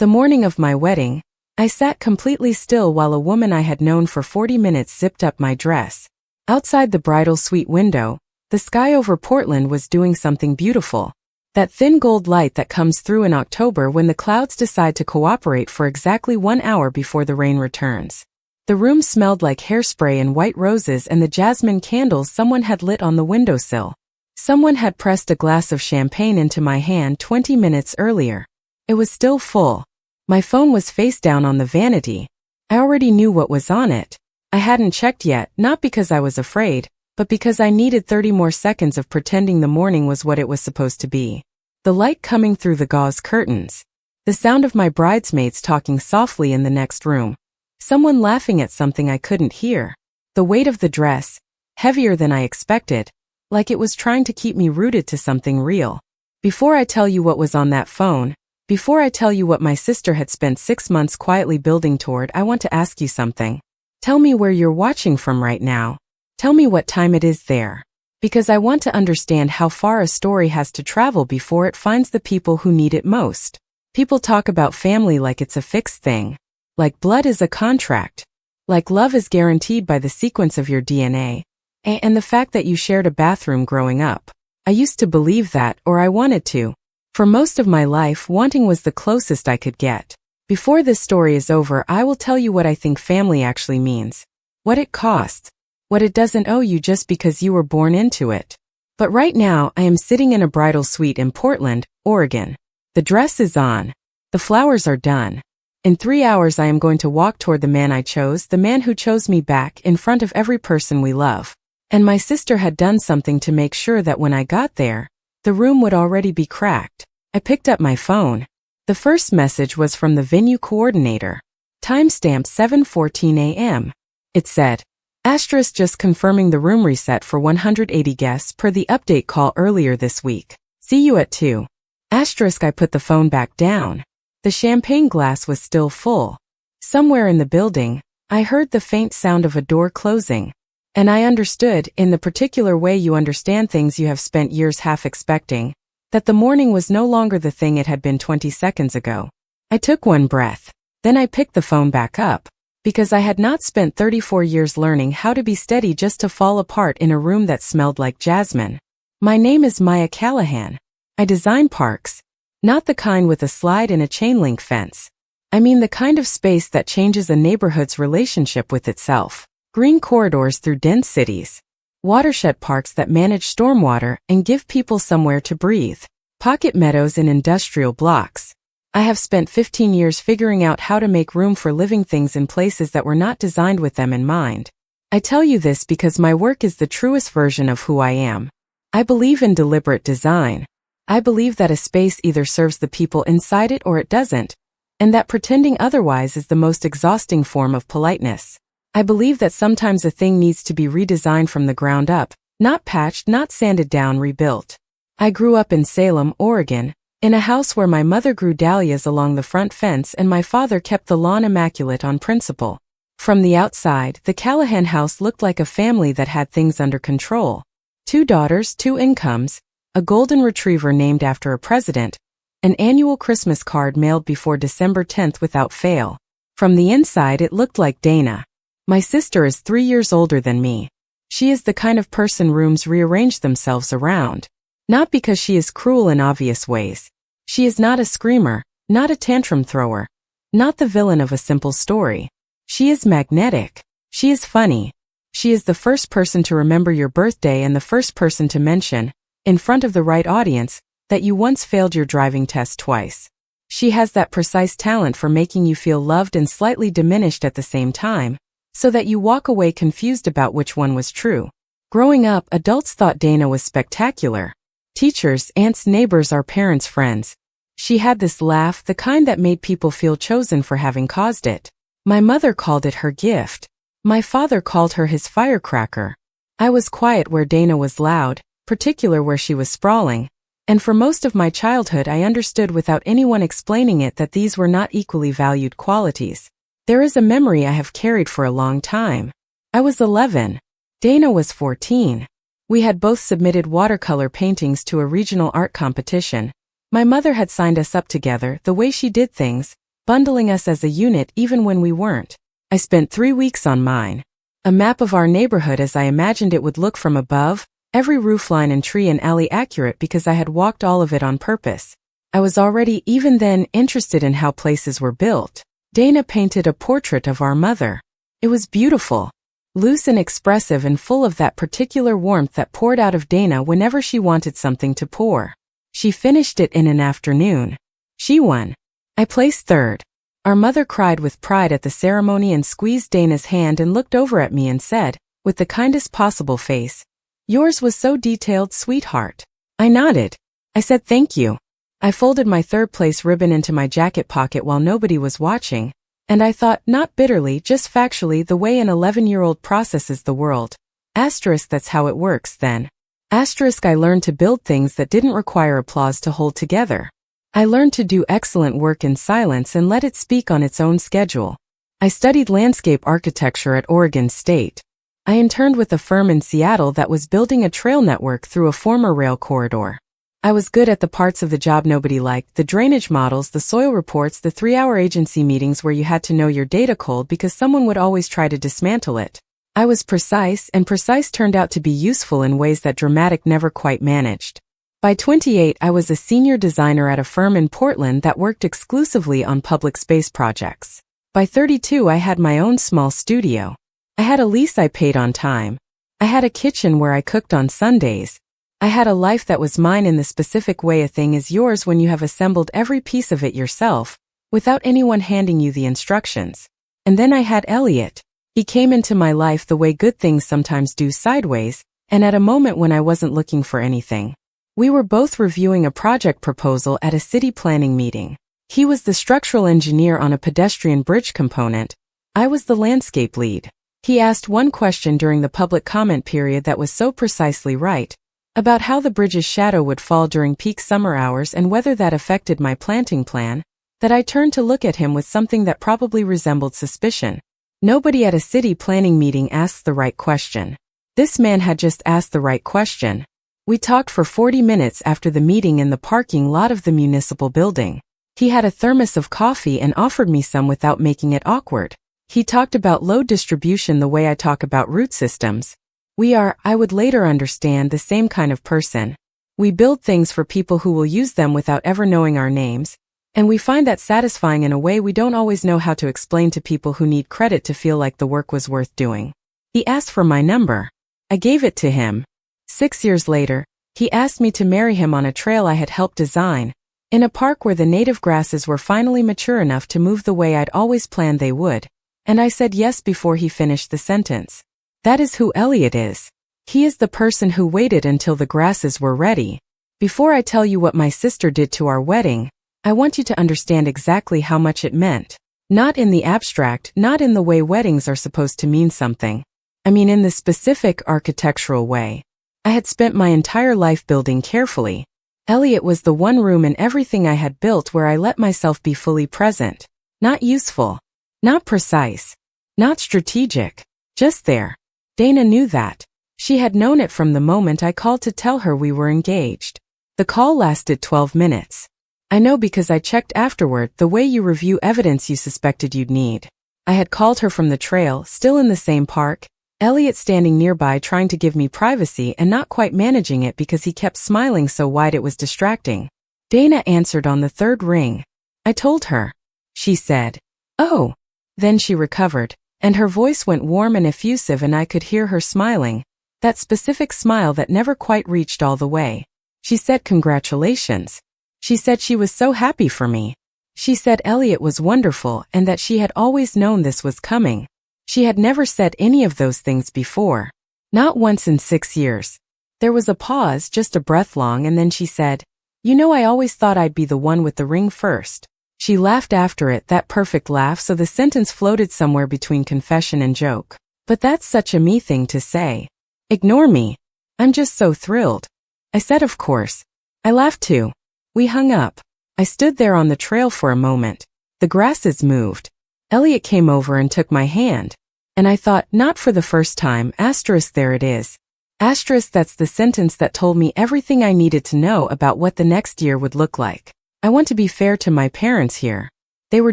The morning of my wedding, I sat completely still while a woman I had known for 40 minutes zipped up my dress. Outside the bridal suite window, the sky over Portland was doing something beautiful. That thin gold light that comes through in October when the clouds decide to cooperate for exactly 1 hour before the rain returns. The room smelled like hairspray and white roses and the jasmine candles someone had lit on the windowsill. Someone had pressed a glass of champagne into my hand 20 minutes earlier. It was still full. My phone was face down on the vanity. I already knew what was on it. I hadn't checked yet, not because I was afraid, but because I needed 30 more seconds of pretending the morning was what it was supposed to be. The light coming through the gauze curtains. The sound of my bridesmaids talking softly in the next room. Someone laughing at something I couldn't hear. The weight of the dress, heavier than I expected, like it was trying to keep me rooted to something real. Before I tell you what was on that phone, before I tell you what my sister had spent 6 months quietly building toward, I want to ask you something. Tell me where you're watching from right now. Tell me what time it is there. Because I want to understand how far a story has to travel before it finds the people who need it most. People talk about family like it's a fixed thing. Like blood is a contract. Like love is guaranteed by the sequence of your DNA. And the fact that you shared a bathroom growing up. I used to believe that, or I wanted to. For most of my life, wanting was the closest I could get. Before this story is over, I will tell you what I think family actually means. What it costs. What it doesn't owe you just because you were born into it. But right now, I am sitting in a bridal suite in Portland, Oregon. The dress is on. The flowers are done. In 3 hours I am going to walk toward the man I chose, the man who chose me back, in front of every person we love. And my sister had done something to make sure that when I got there, the room would already be cracked. I picked up my phone. The first message was from the venue coordinator. Timestamp 7:14 a.m. It said, Asterisk just confirming the room reset for 180 guests per the update call earlier this week. See you at 2. Asterisk I put the phone back down. The champagne glass was still full. Somewhere in the building, I heard the faint sound of a door closing. And I understood, in the particular way you understand things you have spent years half expecting, that the morning was no longer the thing it had been 20 seconds ago. I took one breath. Then I picked the phone back up. Because I had not spent 34 years learning how to be steady just to fall apart in a room that smelled like jasmine. My name is Maya Callahan. I design parks. Not the kind with a slide and a chain link fence. I mean the kind of space that changes a neighborhood's relationship with itself. Green corridors through dense cities. Watershed parks that manage stormwater and give people somewhere to breathe. Pocket meadows in industrial blocks. I have spent 15 years figuring out how to make room for living things in places that were not designed with them in mind. I tell you this because my work is the truest version of who I am. I believe in deliberate design. I believe that a space either serves the people inside it or it doesn't, and that pretending otherwise is the most exhausting form of politeness. I believe that sometimes a thing needs to be redesigned from the ground up, not patched, not sanded down, rebuilt. I grew up in Salem, Oregon, in a house where my mother grew dahlias along the front fence and my father kept the lawn immaculate on principle. From the outside, the Callahan house looked like a family that had things under control. 2 daughters, 2 incomes, a golden retriever named after a president, an annual Christmas card mailed before December 10th without fail. From the inside it looked like Dana. My sister is 3 years older than me. She is the kind of person rooms rearrange themselves around. Not because she is cruel in obvious ways. She is not a screamer, not a tantrum thrower, not the villain of a simple story. She is magnetic. She is funny. She is the first person to remember your birthday and the first person to mention, in front of the right audience, that you once failed your driving test twice. She has that precise talent for making you feel loved and slightly diminished at the same time, so that you walk away confused about which one was true. Growing up, adults thought Dana was spectacular. Teachers, aunts, neighbors, our parents' friends. She had this laugh, the kind that made people feel chosen for having caused it. My mother called it her gift. My father called her his firecracker. I was quiet where Dana was loud, particular where she was sprawling, and for most of my childhood I understood without anyone explaining it that these were not equally valued qualities. There is a memory I have carried for a long time. I was 11. Dana was 14. We had both submitted watercolor paintings to a regional art competition. My mother had signed us up together. The way she did things, bundling us as a unit even when we weren't. I spent 3 weeks on mine. A map of our neighborhood as I imagined it would look from above, every roofline and tree and alley accurate because I had walked all of it on purpose. I was already, even then, interested in how places were built. Dana painted a portrait of our mother. It was beautiful. Loose and expressive and full of that particular warmth that poured out of Dana whenever she wanted something to pour. She finished it in an afternoon. She won. I placed third. Our mother cried with pride at the ceremony and squeezed Dana's hand and looked over at me and said, with the kindest possible face, "Yours was so detailed, sweetheart." I nodded. I said thank you. I folded my third-place ribbon into my jacket pocket while nobody was watching, and I thought, not bitterly, just factually, the way an 11-year-old processes the world. Asterisk, that's how it works, then. Asterisk, I learned to build things that didn't require applause to hold together. I learned to do excellent work in silence and let it speak on its own schedule. I studied landscape architecture at Oregon State. I interned with a firm in Seattle that was building a trail network through a former rail corridor. I was good at the parts of the job nobody liked, the drainage models, the soil reports, the 3-hour agency meetings where you had to know your data cold because someone would always try to dismantle it. I was precise, and precise turned out to be useful in ways that dramatic never quite managed. By 28, I was a senior designer at a firm in Portland that worked exclusively on public space projects. By 32, I had my own small studio. I had a lease I paid on time. I had a kitchen where I cooked on Sundays. I had a life that was mine in the specific way a thing is yours when you have assembled every piece of it yourself, without anyone handing you the instructions. And then I had Elliot. He came into my life the way good things sometimes do, sideways, and at a moment when I wasn't looking for anything. We were both reviewing a project proposal at a city planning meeting. He was the structural engineer on a pedestrian bridge component. I was the landscape lead. He asked one question during the public comment period that was so precisely right, about how the bridge's shadow would fall during peak summer hours and whether that affected my planting plan, that I turned to look at him with something that probably resembled suspicion. Nobody at a city planning meeting asks the right question. This man had just asked the right question. We talked for 40 minutes after the meeting in the parking lot of the municipal building. He had a thermos of coffee and offered me some without making it awkward. He talked about load distribution the way I talk about root systems. We are, I would later understand, the same kind of person. We build things for people who will use them without ever knowing our names, and we find that satisfying in a way we don't always know how to explain to people who need credit to feel like the work was worth doing. He asked for my number. I gave it to him. 6 years later, he asked me to marry him on a trail I had helped design, in a park where the native grasses were finally mature enough to move the way I'd always planned they would, and I said yes before he finished the sentence. That is who Elliot is. He is the person who waited until the grasses were ready. Before I tell you what my sister did to our wedding, I want you to understand exactly how much it meant. Not in the abstract, not in the way weddings are supposed to mean something. I mean in the specific architectural way. I had spent my entire life building carefully. Elliot was the one room in everything I had built where I let myself be fully present. Not useful. Not precise. Not strategic. Just there. Dana knew that. She had known it from the moment I called to tell her we were engaged. The call lasted 12 minutes. I know because I checked afterward, the way you review evidence you suspected you'd need. I had called her from the trail, still in the same park, Elliot standing nearby trying to give me privacy and not quite managing it because he kept smiling so wide it was distracting. Dana answered on the third ring. I told her. She said, "Oh." Then she recovered, and her voice went warm and effusive and I could hear her smiling, that specific smile that never quite reached all the way. She said congratulations. She said she was so happy for me. She said Elliot was wonderful and that she had always known this was coming. She had never said any of those things before. Not once in 6 years. There was a pause, just a breath long, and then she said, "You know, I always thought I'd be the one with the ring first." She laughed after it, that perfect laugh, so the sentence floated somewhere between confession and joke. But that's such a me thing to say. Ignore me. I'm just so thrilled. I said of course. I laughed too. We hung up. I stood there on the trail for a moment. The grasses moved. Elliot came over and took my hand. And I thought, not for the first time, asterisk, there it is. Asterisk, that's the sentence that told me everything I needed to know about what the next year would look like. I want to be fair to my parents here. They were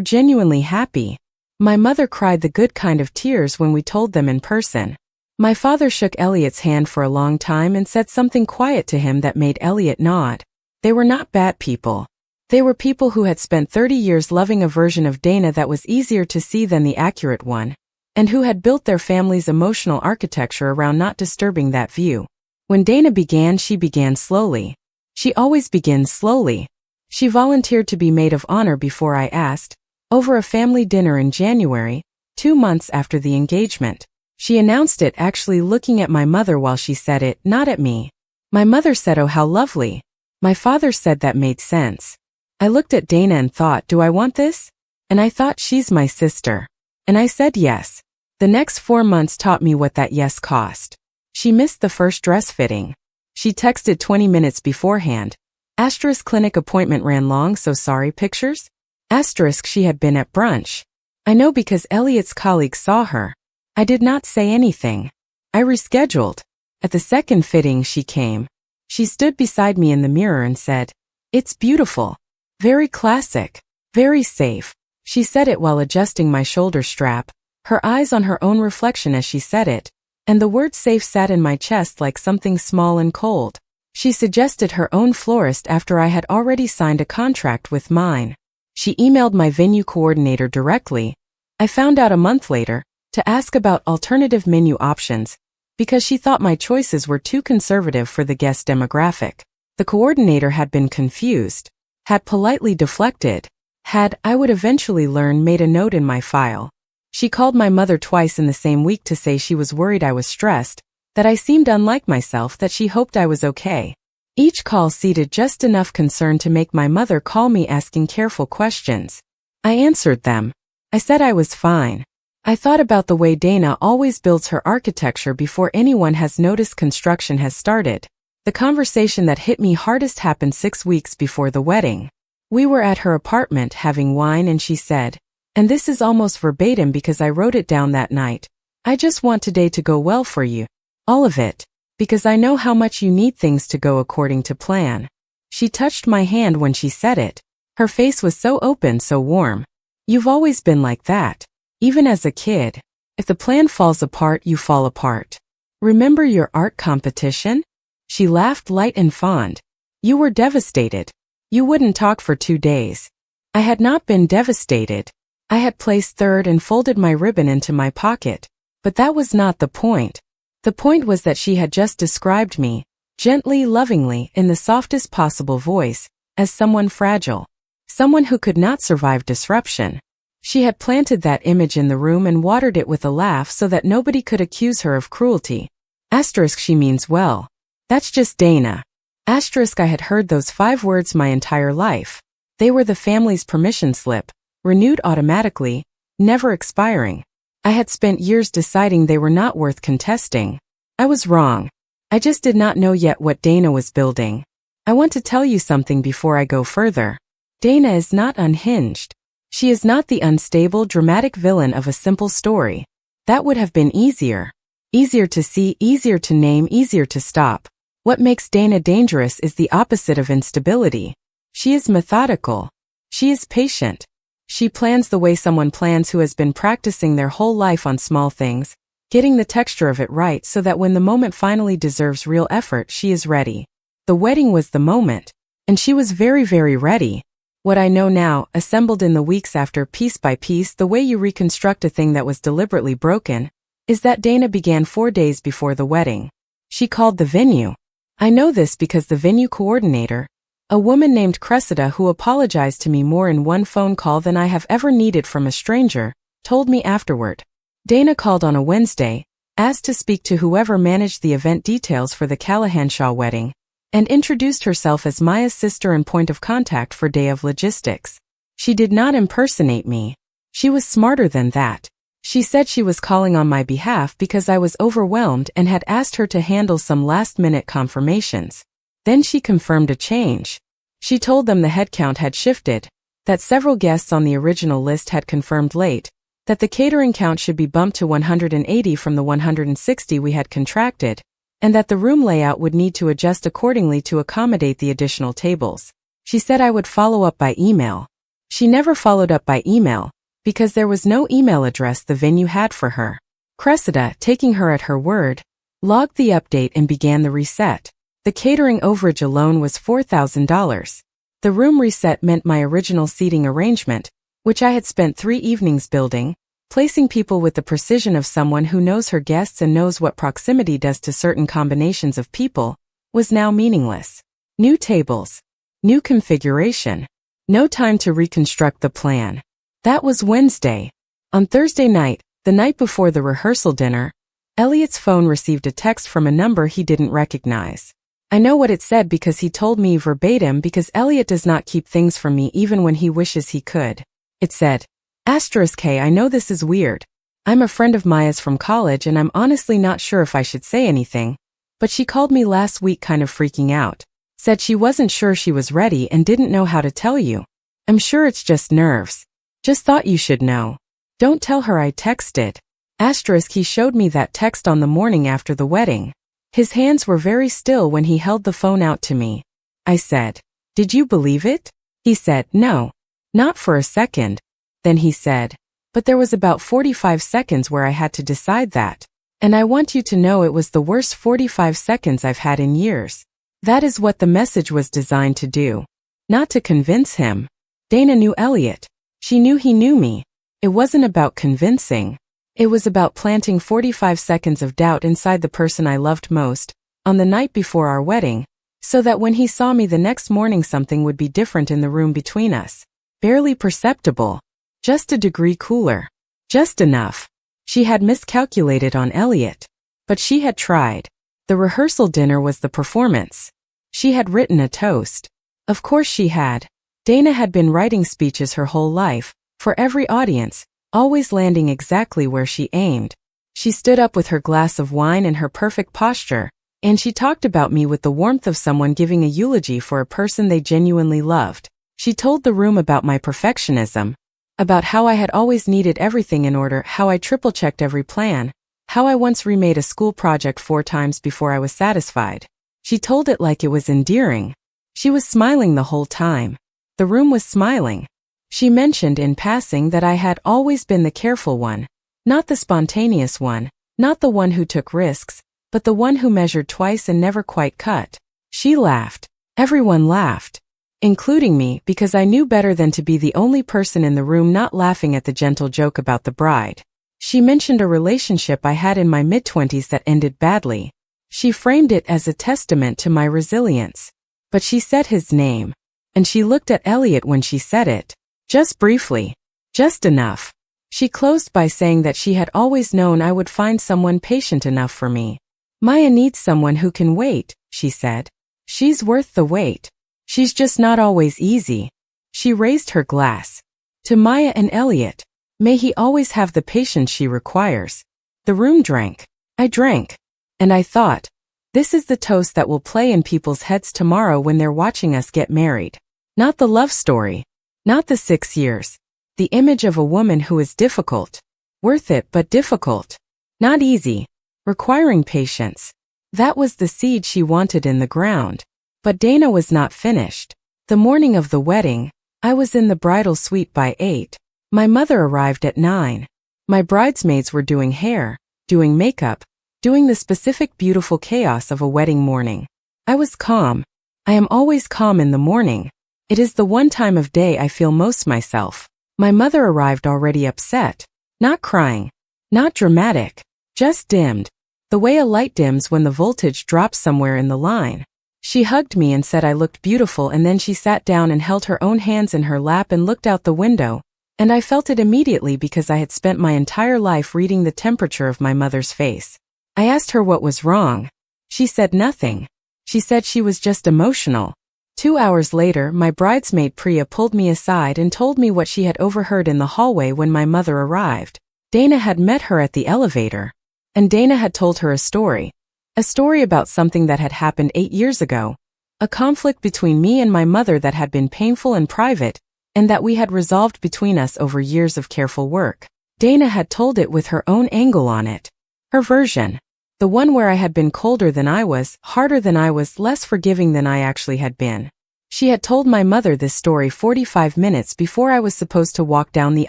genuinely happy. My mother cried the good kind of tears when we told them in person. My father shook Elliot's hand for a long time and said something quiet to him that made Elliot nod. They were not bad people. They were people who had spent 30 years loving a version of Dana that was easier to see than the accurate one, and who had built their family's emotional architecture around not disturbing that view. When Dana began, she began slowly. She always begins slowly. She volunteered to be maid of honor before I asked, over a family dinner in January, 2 months after the engagement. She announced it, actually looking at my mother while she said it, not at me. My mother said, "Oh, how lovely." My father said that made sense. I looked at Dana and thought, do I want this? And I thought, she's my sister. And I said yes. The next 4 months taught me what that yes cost. She missed the first dress fitting. She texted 20 minutes beforehand. Asterisk clinic appointment ran long, so sorry. Pictures? Asterisk she had been at brunch. I know because Elliot's colleagues saw her. I did not say anything. I rescheduled. At the second fitting she came. She stood beside me in the mirror and said, "It's beautiful. Very classic. Very safe." She said it while adjusting my shoulder strap, her eyes on her own reflection as she said it, and the word safe sat in my chest like something small and cold. She suggested her own florist after I had already signed a contract with mine. She emailed my venue coordinator directly, I found out a month later, to ask about alternative menu options, because she thought my choices were too conservative for the guest demographic. The coordinator had been confused, had politely deflected, had, I would eventually learn, made a note in my file. She called my mother twice in the same week to say she was worried I was stressed, that I seemed unlike myself, that she hoped I was okay. Each call seeded just enough concern to make my mother call me asking careful questions. I answered them. I said I was fine. I thought about the way Dana always builds her architecture before anyone has noticed construction has started. The conversation that hit me hardest happened 6 weeks before the wedding. We were at her apartment having wine and she said, and this is almost verbatim because I wrote it down that night, "I just want today to go well for you. All of it. Because I know how much you need things to go according to plan." She touched my hand when she said it. Her face was so open, so warm. "You've always been like that. Even as a kid. If the plan falls apart, you fall apart. Remember your art competition?" She laughed light and fond. "You were devastated. You wouldn't talk for 2 days." I had not been devastated. I had placed third and folded my ribbon into my pocket. But that was not the point. The point was that she had just described me, gently, lovingly, in the softest possible voice, as someone fragile. Someone who could not survive disruption. She had planted that image in the room and watered it with a laugh so that nobody could accuse her of cruelty. Asterisk she means well. That's just Dana. Asterisk I had heard those 5 words my entire life. They were the family's permission slip, renewed automatically, never expiring. I had spent years deciding they were not worth contesting. I was wrong. I just did not know yet what Dana was building. I want to tell you something before I go further. Dana is not unhinged. She is not the unstable, dramatic villain of a simple story. That would have been easier. Easier to see, easier to name, easier to stop. What makes Dana dangerous is the opposite of instability. She is methodical. She is patient. She plans the way someone plans who has been practicing their whole life on small things, getting the texture of it right so that when the moment finally deserves real effort, she is ready. The wedding was the moment. And she was very, very ready. What I know now, assembled in the weeks after, piece by piece, the way you reconstruct a thing that was deliberately broken, is that Dana began 4 days before the wedding. She called the venue. I know this because the venue coordinator, a woman named Cressida who apologized to me more in one phone call than I have ever needed from a stranger, told me afterward. Dana called on a Wednesday, asked to speak to whoever managed the event details for the Callahanshaw wedding, and introduced herself as Maya's sister and point of contact for day of logistics. She did not impersonate me. She was smarter than that. She said she was calling on my behalf because I was overwhelmed and had asked her to handle some last-minute confirmations. Then she confirmed a change. She told them the headcount had shifted, that several guests on the original list had confirmed late, that the catering count should be bumped to 180 from the 160 we had contracted, and that the room layout would need to adjust accordingly to accommodate the additional tables. She said I would follow up by email. She never followed up by email, because there was no email address the venue had for her. Cressida, taking her at her word, logged the update and began the reset. The catering overage alone was $4,000. The room reset meant my original seating arrangement, which I had spent 3 evenings building, placing people with the precision of someone who knows her guests and knows what proximity does to certain combinations of people, was now meaningless. New tables. New configuration. No time to reconstruct the plan. That was Wednesday. On Thursday night, the night before the rehearsal dinner, Elliot's phone received a text from a number he didn't recognize. I know what it said because he told me verbatim because Elliot does not keep things from me even when he wishes he could. It said, *K, I know this is weird. I'm a friend of Maya's from college and I'm honestly not sure if I should say anything, but she called me last week kind of freaking out. Said she wasn't sure she was ready and didn't know how to tell you. I'm sure it's just nerves. Just thought you should know. Don't tell her I texted. * He showed me that text on the morning after the wedding. His hands were very still when he held the phone out to me. I said, "Did you believe it?" He said, "No. Not for a second." Then he said, "But there was about 45 seconds where I had to decide that. And I want you to know it was the worst 45 seconds I've had in years." That is what the message was designed to do. Not to convince him. Dana knew Elliot. She knew he knew me. It wasn't about convincing. It was about planting 45 seconds of doubt inside the person I loved most, on the night before our wedding, so that when he saw me the next morning something would be different in the room between us. Barely perceptible. Just a degree cooler. Just enough. She had miscalculated on Elliot. But she had tried. The rehearsal dinner was the performance. She had written a toast. Of course she had. Dana had been writing speeches her whole life, for every audience, always landing exactly where she aimed. She stood up with her glass of wine and her perfect posture, and she talked about me with the warmth of someone giving a eulogy for a person they genuinely loved. She told the room about my perfectionism, about how I had always needed everything in order, how I triple-checked every plan, how I once remade a school project 4 times before I was satisfied. She told it like it was endearing. She was smiling the whole time. The room was smiling. She mentioned in passing that I had always been the careful one, not the spontaneous one, not the one who took risks, but the one who measured twice and never quite cut. She laughed. Everyone laughed, including me, because I knew better than to be the only person in the room not laughing at the gentle joke about the bride. She mentioned a relationship I had in my mid-20s that ended badly. She framed it as a testament to my resilience. But she said his name. And she looked at Elliot when she said it. Just briefly. Just enough. She closed by saying that she had always known I would find someone patient enough for me. Maya needs someone who can wait, she said. She's worth the wait. She's just not always easy. She raised her glass. To Maya and Elliot. May he always have the patience she requires. The room drank. I drank. And I thought, this is the toast that will play in people's heads tomorrow when they're watching us get married. Not the love story. Not the 6 years. The image of a woman who is difficult. Worth it but difficult. Not easy. Requiring patience. That was the seed she wanted in the ground. But Dana was not finished. The morning of the wedding, I was in the bridal suite by 8. My mother arrived at 9. My bridesmaids were doing hair, doing makeup, doing the specific beautiful chaos of a wedding morning. I was calm. I am always calm in the morning. It is the one time of day I feel most myself. My mother arrived already upset. Not crying. Not dramatic. Just dimmed. The way a light dims when the voltage drops somewhere in the line. She hugged me and said I looked beautiful, and then she sat down and held her own hands in her lap and looked out the window, and I felt it immediately because I had spent my entire life reading the temperature of my mother's face. I asked her what was wrong. She said nothing. She said she was just emotional. 2 hours later, my bridesmaid Priya pulled me aside and told me what she had overheard in the hallway when my mother arrived. Dana had met her at the elevator. And Dana had told her a story. A story about something that had happened 8 years ago. A conflict between me and my mother that had been painful and private, and that we had resolved between us over years of careful work. Dana had told it with her own angle on it. Her version. The one where I had been colder than I was, harder than I was, less forgiving than I actually had been. She had told my mother this story 45 minutes before I was supposed to walk down the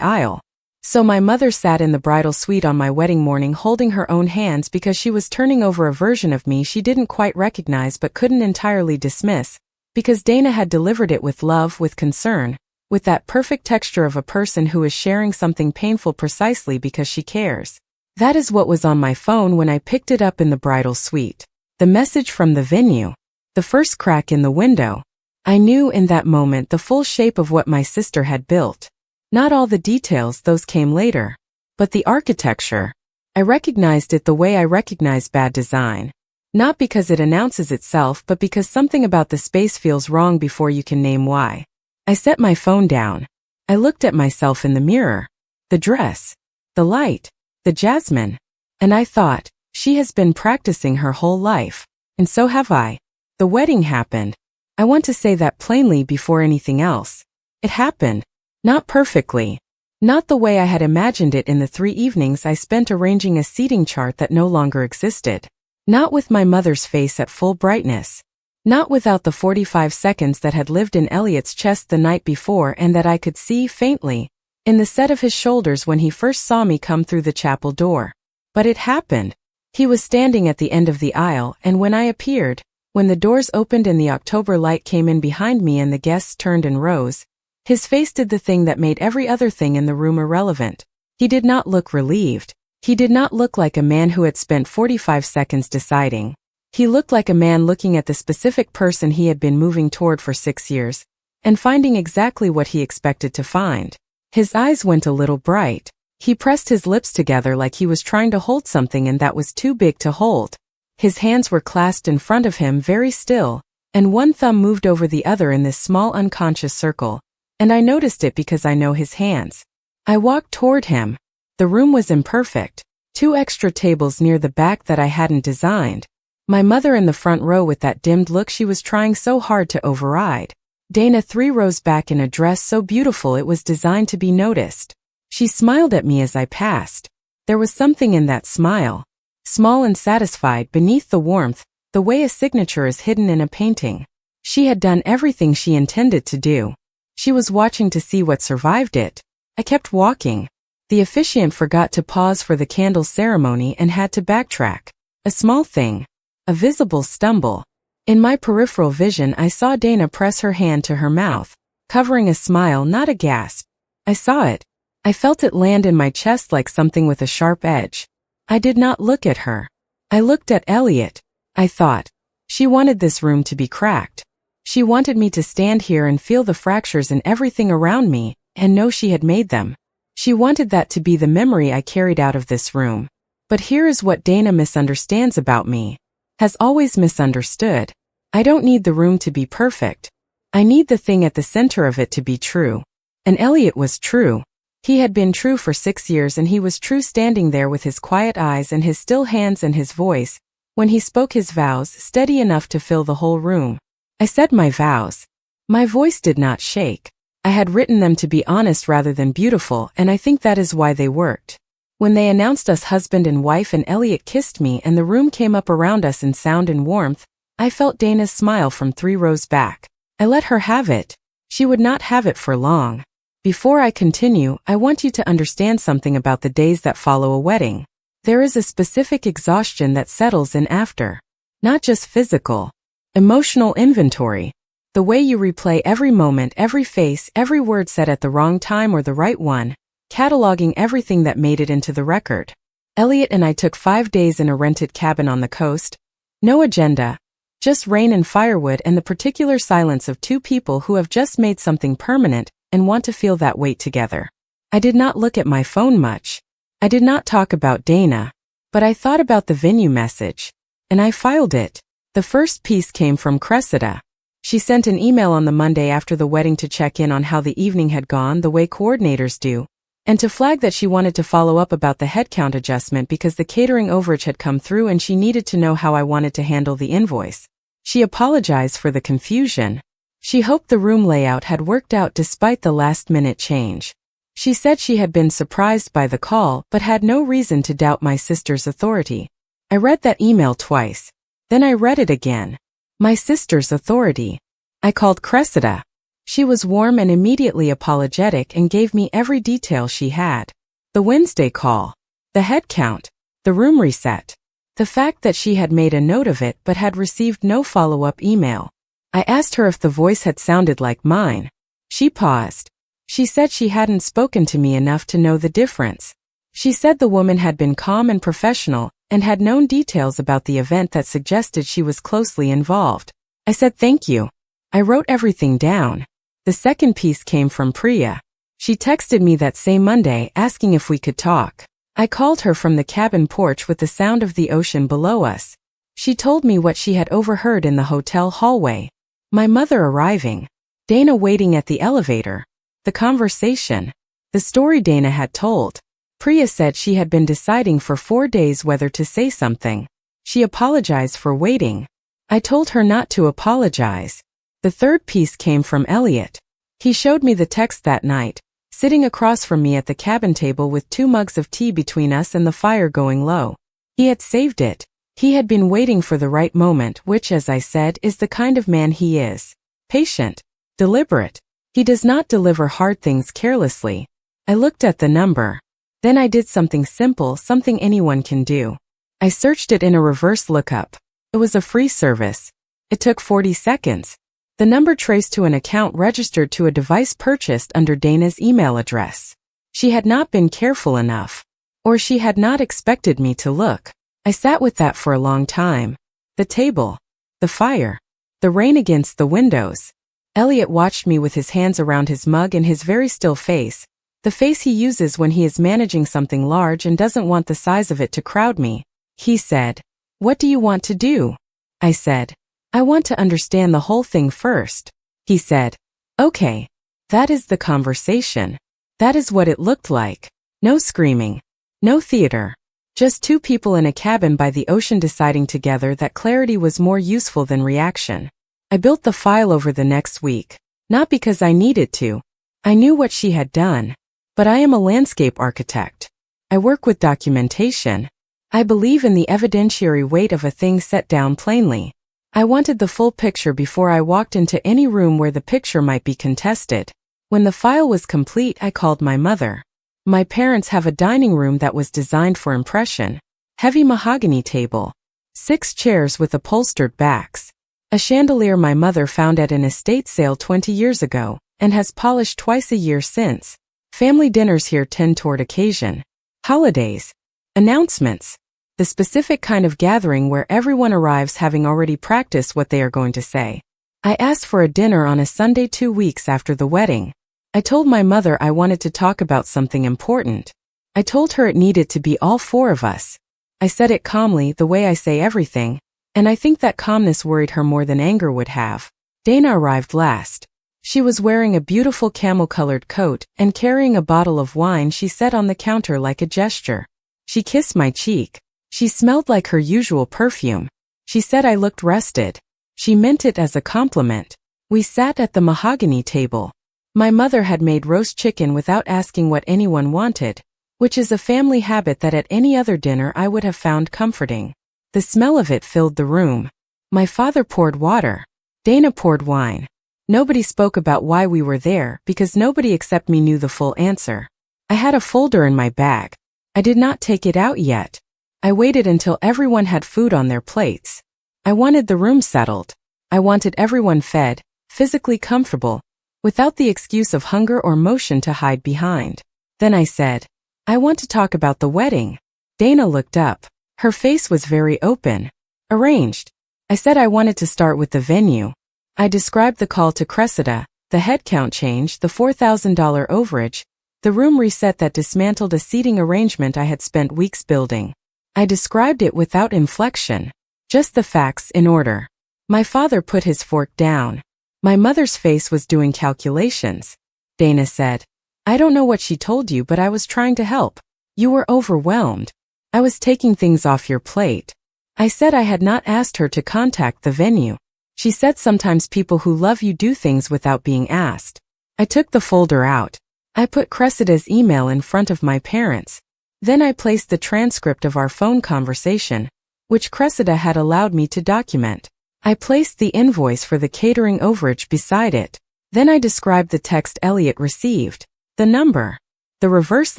aisle. So my mother sat in the bridal suite on my wedding morning holding her own hands because she was turning over a version of me she didn't quite recognize but couldn't entirely dismiss, because Dana had delivered it with love, with concern, with that perfect texture of a person who is sharing something painful precisely because she cares. That is what was on my phone when I picked it up in the bridal suite. The message from the venue. The first crack in the window. I knew in that moment the full shape of what my sister had built. Not all the details, those came later. But the architecture. I recognized it the way I recognize bad design. Not because it announces itself, but because something about the space feels wrong before you can name why. I set my phone down. I looked at myself in the mirror. The dress. The light. The jasmine. And I thought, she has been practicing her whole life. And so have I. The wedding happened. I want to say that plainly before anything else. It happened. Not perfectly. Not the way I had imagined it in the 3 evenings I spent arranging a seating chart that no longer existed. Not with my mother's face at full brightness. Not without the 45 seconds that had lived in Elliot's chest the night before and that I could see, faintly, in the set of his shoulders when he first saw me come through the chapel door. But it happened. He was standing at the end of the aisle, and when I appeared, when the doors opened and the October light came in behind me and the guests turned and rose, his face did the thing that made every other thing in the room irrelevant. He did not look relieved. He did not look like a man who had spent 45 seconds deciding. He looked like a man looking at the specific person he had been moving toward for 6 years, and finding exactly what he expected to find. His eyes went a little bright. He pressed his lips together like he was trying to hold something and that was too big to hold. His hands were clasped in front of him very still, and one thumb moved over the other in this small unconscious circle. And I noticed it because I know his hands. I walked toward him. The room was imperfect. 2 extra tables near the back that I hadn't designed. My mother in the front row with that dimmed look she was trying so hard to override. Dana 3 rows back in a dress so beautiful it was designed to be noticed. She smiled at me as I passed. There was something in that smile. Small and satisfied beneath the warmth, the way a signature is hidden in a painting. She had done everything she intended to do. She was watching to see what survived it. I kept walking. The officiant forgot to pause for the candle ceremony and had to backtrack. A small thing. A visible stumble. In my peripheral vision I saw Dana press her hand to her mouth, covering a smile, not a gasp. I saw it. I felt it land in my chest like something with a sharp edge. I did not look at her. I looked at Elliot. I thought, she wanted this room to be cracked. She wanted me to stand here and feel the fractures in everything around me, and know she had made them. She wanted that to be the memory I carried out of this room. But here is what Dana misunderstands about me. Has always misunderstood. I don't need the room to be perfect. I need the thing at the center of it to be true. And Elliot was true. He had been true for 6 years, and he was true standing there with his quiet eyes and his still hands and his voice, when he spoke his vows, steady enough to fill the whole room. I said my vows. My voice did not shake. I had written them to be honest rather than beautiful, and I think that is why they worked. When they announced us husband and wife and Elliot kissed me and the room came up around us in sound and warmth, I felt Dana's smile from 3 rows back. I let her have it. She would not have it for long. Before I continue, I want you to understand something about the days that follow a wedding. There is a specific exhaustion that settles in after. Not just physical. Emotional inventory. The way you replay every moment, every face, every word said at the wrong time or the right one, cataloging everything that made it into the record. Elliot and I took 5 days in a rented cabin on the coast. No agenda. Just rain and firewood and the particular silence of 2 people who have just made something permanent and want to feel that weight together. I did not look at my phone much. I did not talk about Dana. But I thought about the venue message. And I filed it. The first piece came from Cressida. She sent an email on the Monday after the wedding to check in on how the evening had gone the way coordinators do, and to flag that she wanted to follow up about the headcount adjustment because the catering overage had come through and she needed to know how I wanted to handle the invoice. She apologized for the confusion. She hoped the room layout had worked out despite the last-minute change. She said she had been surprised by the call but had no reason to doubt my sister's authority. I read that email twice. Then I read it again. My sister's authority. I called Cressida. She was warm and immediately apologetic and gave me every detail she had. The Wednesday call. The head count. The room reset. The fact that she had made a note of it but had received no follow-up email. I asked her if the voice had sounded like mine. She paused. She said she hadn't spoken to me enough to know the difference. She said the woman had been calm and professional and had known details about the event that suggested she was closely involved. I said thank you. I wrote everything down. The second piece came from Priya. She texted me that same Monday asking if we could talk. I called her from the cabin porch with the sound of the ocean below us. She told me what she had overheard in the hotel hallway. My mother arriving. Dana waiting at the elevator. The conversation. The story Dana had told. Priya said she had been deciding for 4 days whether to say something. She apologized for waiting. I told her not to apologize. The third piece came from Elliot. He showed me the text that night, sitting across from me at the cabin table with 2 mugs of tea between us and the fire going low. He had saved it. He had been waiting for the right moment, which, as I said, is the kind of man he is. Patient. Deliberate. He does not deliver hard things carelessly. I looked at the number. Then I did something simple, something anyone can do. I searched it in a reverse lookup. It was a free service. It took 40 seconds. The number traced to an account registered to a device purchased under Dana's email address. She had not been careful enough. Or she had not expected me to look. I sat with that for a long time. The table. The fire. The rain against the windows. Elliot watched me with his hands around his mug and his very still face. The face he uses when he is managing something large and doesn't want the size of it to crowd me. He said, "What do you want to do?" I said, "I want to understand the whole thing first." He said, "Okay. That is the conversation. That is what it looked like. No screaming. No theater. Just 2 people in a cabin by the ocean deciding together that clarity was more useful than reaction." I built the file over the next week. Not because I needed to. I knew what she had done. But I am a landscape architect. I work with documentation. I believe in the evidentiary weight of a thing set down plainly. I wanted the full picture before I walked into any room where the picture might be contested. When the file was complete, I called my mother. My parents have a dining room that was designed for impression. Heavy mahogany table. 6 chairs with upholstered backs. A chandelier my mother found at an estate sale 20 years ago, and has polished twice a year since. Family dinners here tend toward occasion. Holidays. Announcements. The specific kind of gathering where everyone arrives having already practiced what they are going to say. I asked for a dinner on a Sunday 2 weeks after the wedding. I told my mother I wanted to talk about something important. I told her it needed to be all 4 of us. I said it calmly, the way I say everything, and I think that calmness worried her more than anger would have. Dana arrived last. She was wearing a beautiful camel-colored coat and carrying a bottle of wine she set on the counter like a gesture. She kissed my cheek. She smelled like her usual perfume. She said I looked rested. She meant it as a compliment. We sat at the mahogany table. My mother had made roast chicken without asking what anyone wanted, which is a family habit that at any other dinner I would have found comforting. The smell of it filled the room. My father poured water. Dana poured wine. Nobody spoke about why we were there because nobody except me knew the full answer. I had a folder in my bag. I did not take it out yet. I waited until everyone had food on their plates. I wanted the room settled. I wanted everyone fed, physically comfortable, without the excuse of hunger or motion to hide behind. Then I said, "I want to talk about the wedding." Dana looked up. Her face was very open. Arranged. I said I wanted to start with the venue. I described the call to Cressida, the headcount change, the $4,000 overage, the room reset that dismantled a seating arrangement I had spent weeks building. I described it without inflection. Just the facts in order. My father put his fork down. My mother's face was doing calculations. Dana said, "I don't know what she told you, but I was trying to help. You were overwhelmed. I was taking things off your plate." I said I had not asked her to contact the venue. She said sometimes people who love you do things without being asked. I took the folder out. I put Cressida's email in front of my parents. Then I placed the transcript of our phone conversation, which Cressida had allowed me to document. I placed the invoice for the catering overage beside it. Then I described the text Elliot received, the number, the reverse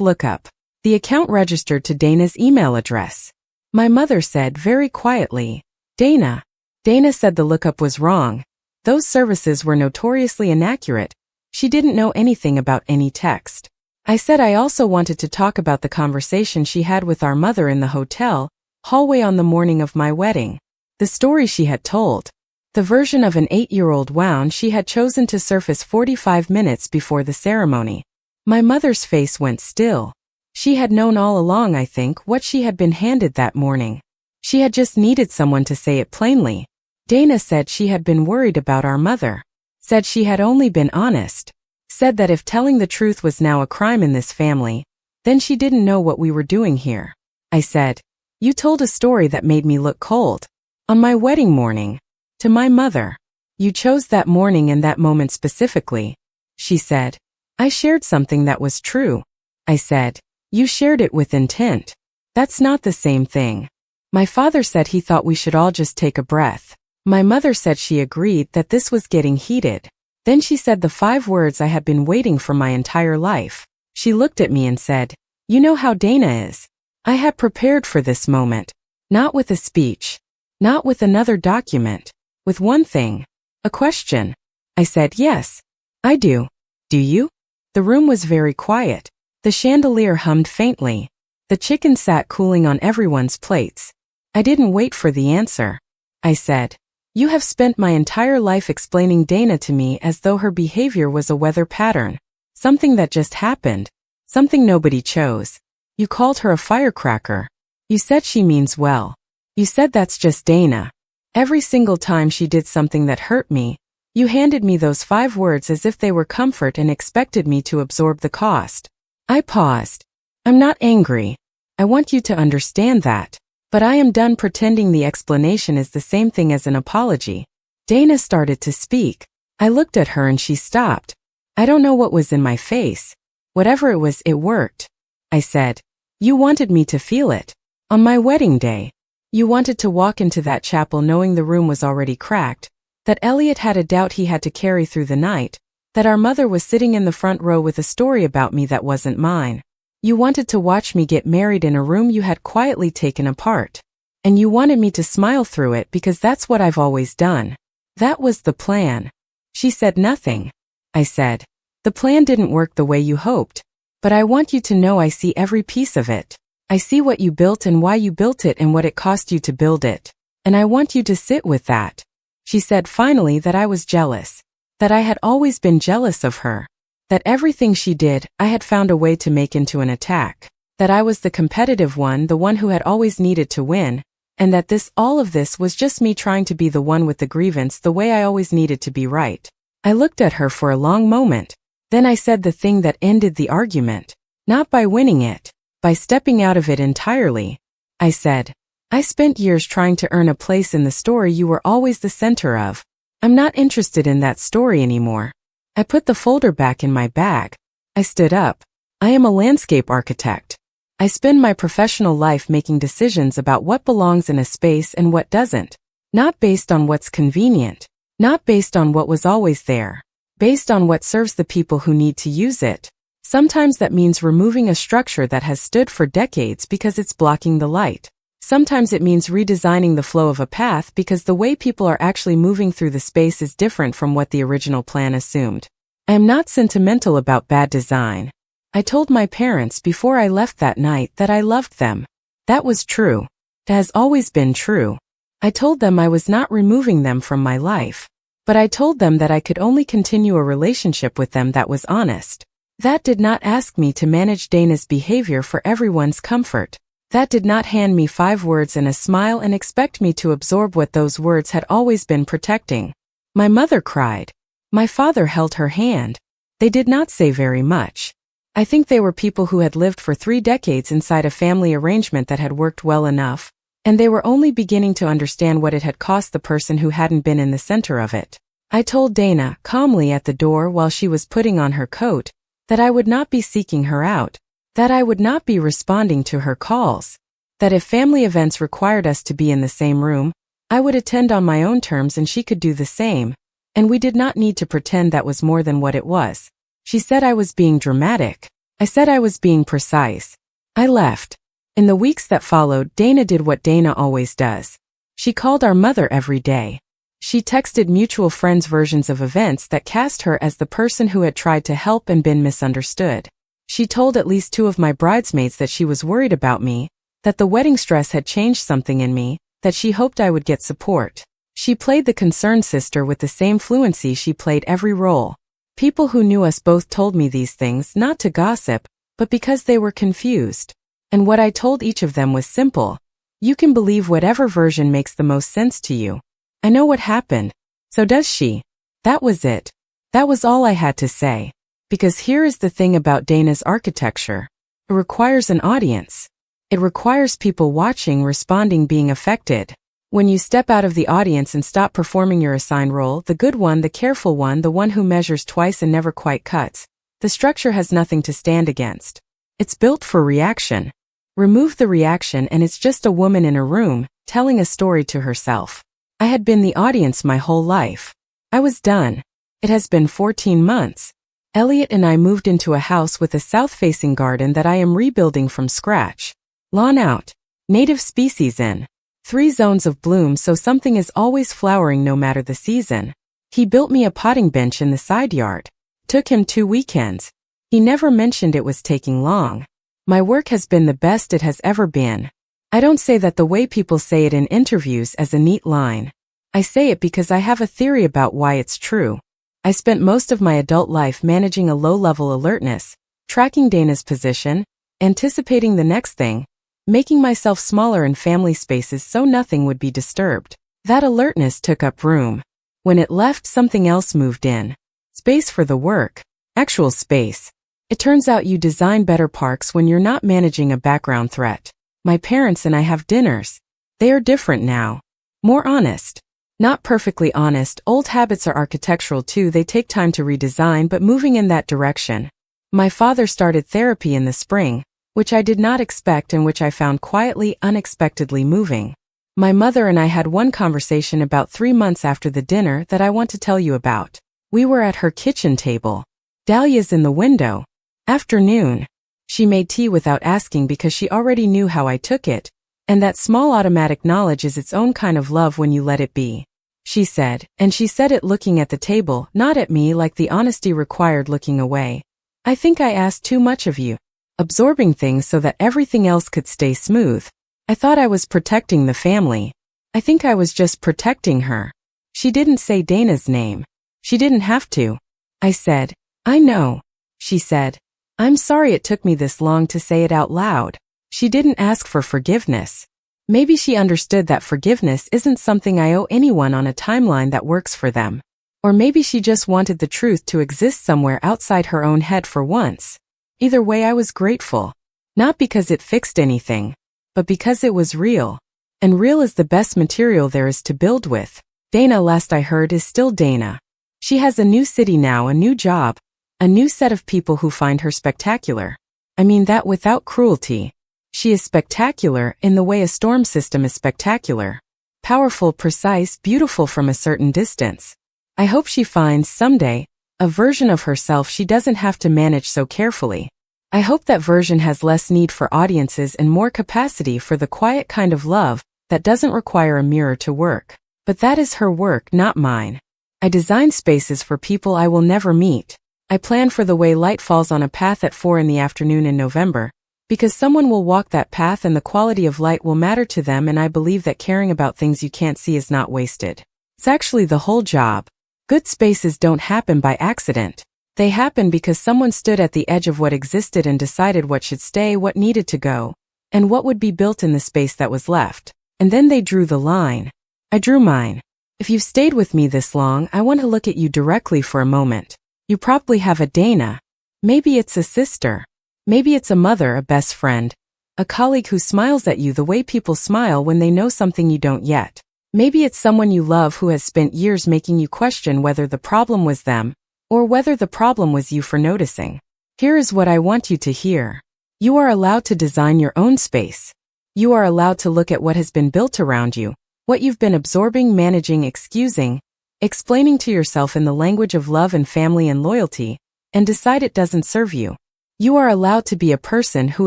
lookup, the account registered to Dana's email address. My mother said very quietly, "Dana." Dana said the lookup was wrong. Those services were notoriously inaccurate. She didn't know anything about any text. I said I also wanted to talk about the conversation she had with our mother in the hotel hallway on the morning of my wedding. The story she had told. The version of an 8-year-old wound she had chosen to surface 45 minutes before the ceremony. My mother's face went still. She had known all along, I think, what she had been handed that morning. She had just needed someone to say it plainly. Dana said she had been worried about our mother. Said she had only been honest. Said that if telling the truth was now a crime in this family, then she didn't know what we were doing here. I said, "You told a story that made me look cold. On my wedding morning. To my mother. You chose that morning and that moment specifically." She said, "I shared something that was true." I said, "You shared it with intent. That's not the same thing." My father said he thought we should all just take a breath. My mother said she agreed that this was getting heated. Then she said the 5 words I had been waiting for my entire life. She looked at me and said, "You know how Dana is. I had prepared for this moment. Not with a speech. Not with another document. With one thing. A question." I said, "Yes. I do. Do you?" The room was very quiet. The chandelier hummed faintly. The chicken sat cooling on everyone's plates. I didn't wait for the answer. I said, "You have spent my entire life explaining Dana to me as though her behavior was a weather pattern. Something that just happened. Something nobody chose. You called her a firecracker. You said she means well. You said that's just Dana. Every single time she did something that hurt me, you handed me those 5 words as if they were comfort and expected me to absorb the cost." I paused. "I'm not angry. I want you to understand that. But I am done pretending the explanation is the same thing as an apology." Dana started to speak. I looked at her and she stopped. I don't know what was in my face. Whatever it was, it worked. I said, "You wanted me to feel it. On my wedding day. You wanted to walk into that chapel knowing the room was already cracked, that Elliot had a doubt he had to carry through the night, that our mother was sitting in the front row with a story about me that wasn't mine. You wanted to watch me get married in a room you had quietly taken apart. And you wanted me to smile through it because that's what I've always done. That was the plan." She said nothing. I said, "The plan didn't work the way you hoped. But I want you to know I see every piece of it. I see what you built and why you built it and what it cost you to build it. And I want you to sit with that." She said finally that I was jealous. That I had always been jealous of her. That everything she did, I had found a way to make into an attack. That I was the competitive one, the one who had always needed to win. And that all of this was just me trying to be the one with the grievance the way I always needed to be right. I looked at her for a long moment. Then I said the thing that ended the argument. Not by winning it. By stepping out of it entirely. I said, "I spent years trying to earn a place in the story you were always the center of. I'm not interested in that story anymore." I put the folder back in my bag. I stood up. I am a landscape architect. I spend my professional life making decisions about what belongs in a space and what doesn't. Not based on what's convenient. Not based on what was always there. Based on what serves the people who need to use it. Sometimes that means removing a structure that has stood for decades because it's blocking the light. Sometimes it means redesigning the flow of a path because the way people are actually moving through the space is different from what the original plan assumed. I am not sentimental about bad design. I told my parents before I left that night that I loved them. That was true. It has always been true. I told them I was not removing them from my life. But I told them that I could only continue a relationship with them that was honest. That did not ask me to manage Dana's behavior for everyone's comfort. That did not hand me 5 words and a smile and expect me to absorb what those words had always been protecting. My mother cried. My father held her hand. They did not say very much. I think they were people who had lived for 3 decades inside a family arrangement that had worked well enough, and they were only beginning to understand what it had cost the person who hadn't been in the center of it. I told Dana, calmly at the door while she was putting on her coat, that I would not be seeking her out. That I would not be responding to her calls. That if family events required us to be in the same room, I would attend on my own terms and she could do the same, and we did not need to pretend that was more than what it was. She said I was being dramatic. I said I was being precise. I left. In the weeks that followed, Dana did what Dana always does. She called our mother every day. She texted mutual friends versions of events that cast her as the person who had tried to help and been misunderstood. She told at least 2 of my bridesmaids that she was worried about me, that the wedding stress had changed something in me, that she hoped I would get support. She played the concerned sister with the same fluency she played every role. People who knew us both told me these things not to gossip, but because they were confused. And what I told each of them was simple. You can believe whatever version makes the most sense to you. I know what happened. So does she. That was it. That was all I had to say. Because here is the thing about Dana's architecture. It requires an audience. It requires people watching, responding, being affected. When you step out of the audience and stop performing your assigned role, the good one, the careful one, the one who measures twice and never quite cuts, the structure has nothing to stand against. It's built for reaction. Remove the reaction and it's just a woman in a room, telling a story to herself. I had been the audience my whole life. I was done. It has been 14 months. Elliot and I moved into a house with a south-facing garden that I am rebuilding from scratch. Lawn out. Native species in. 3 zones of bloom so something is always flowering no matter the season. He built me a potting bench in the side yard. Took him 2 weekends. He never mentioned it was taking long. My work has been the best it has ever been. I don't say that the way people say it in interviews as a neat line. I say it because I have a theory about why it's true. I spent most of my adult life managing a low-level alertness, tracking Dana's position, anticipating the next thing, making myself smaller in family spaces so nothing would be disturbed. That alertness took up room. When it left, something else moved in. Space for the work. Actual space. It turns out you design better parks when you're not managing a background threat. My parents and I have dinners. They are different now. More honest. Not perfectly honest, old habits are architectural too, they take time to redesign, but moving in that direction. My father started therapy in the spring, which I did not expect and which I found quietly, unexpectedly moving. My mother and I had one conversation about 3 months after the dinner that I want to tell you about. We were at her kitchen table. Dahlias in the window. Afternoon. She made tea without asking because she already knew how I took it, and that small automatic knowledge is its own kind of love when you let it be. She said, and she said it looking at the table, not at me like the honesty required looking away. I think I asked too much of you. Absorbing things so that everything else could stay smooth. I thought I was protecting the family. I think I was just protecting her. She didn't say Dana's name. She didn't have to. I said, I know. She said, I'm sorry it took me this long to say it out loud. She didn't ask for forgiveness. Maybe she understood that forgiveness isn't something I owe anyone on a timeline that works for them. Or maybe she just wanted the truth to exist somewhere outside her own head for once. Either way, I was grateful. Not because it fixed anything, but because it was real. And real is the best material there is to build with. Dana, last I heard, is still Dana. She has a new city now, a new job, a new set of people who find her spectacular. I mean that without cruelty. She is spectacular in the way a storm system is spectacular. Powerful, precise, beautiful from a certain distance. I hope she finds, someday, a version of herself she doesn't have to manage so carefully. I hope that version has less need for audiences and more capacity for the quiet kind of love that doesn't require a mirror to work. But that is her work, not mine. I design spaces for people I will never meet. I plan for the way light falls on a path at 4 in the afternoon in November, because someone will walk that path and the quality of light will matter to them, and I believe that caring about things you can't see is not wasted. It's actually the whole job. Good spaces don't happen by accident. They happen because someone stood at the edge of what existed and decided what should stay, what needed to go, and what would be built in the space that was left. And then they drew the line. I drew mine. If you've stayed with me this long, I want to look at you directly for a moment. You probably have a Dana. Maybe it's a sister. Maybe it's a mother, a best friend, a colleague who smiles at you the way people smile when they know something you don't yet. Maybe it's someone you love who has spent years making you question whether the problem was them, or whether the problem was you for noticing. Here is what I want you to hear. You are allowed to design your own space. You are allowed to look at what has been built around you, What you've been absorbing, managing, excusing, explaining to yourself in the language of love and family and loyalty, and decide it doesn't serve you. You are allowed to be a person who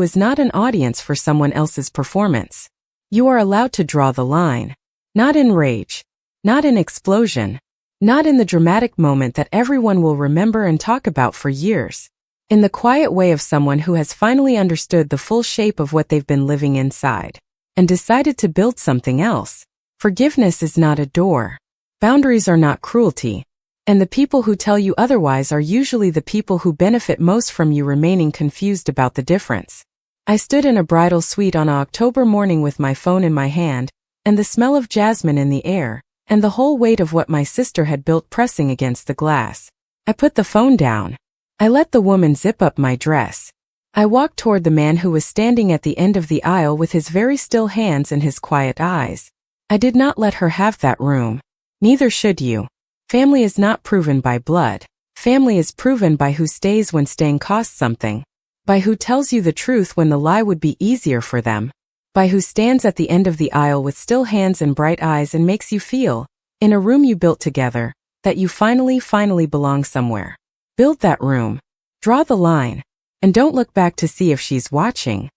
is not an audience for someone else's performance. You are allowed to draw the line. Not in rage. Not in explosion. Not in the dramatic moment that everyone will remember and talk about for years. In the quiet way of someone who has finally understood the full shape of what they've been living inside, and decided to build something else. Forgiveness is not a door. Boundaries are not cruelty. And the people who tell you otherwise are usually the people who benefit most from you remaining confused about the difference. I stood in a bridal suite on an October morning with my phone in my hand, and the smell of jasmine in the air, and the whole weight of what my sister had built pressing against the glass. I put the phone down. I let the woman zip up my dress. I walked toward the man who was standing at the end of the aisle with his very still hands and his quiet eyes. I did not let her have that room. Neither should you. Family is not proven by blood. Family is proven by who stays when staying costs something. By who tells you the truth when the lie would be easier for them. By who stands at the end of the aisle with still hands and bright eyes and makes you feel, in a room you built together, that you finally belong somewhere. Build that room. Draw the line. And don't look back to see if she's watching.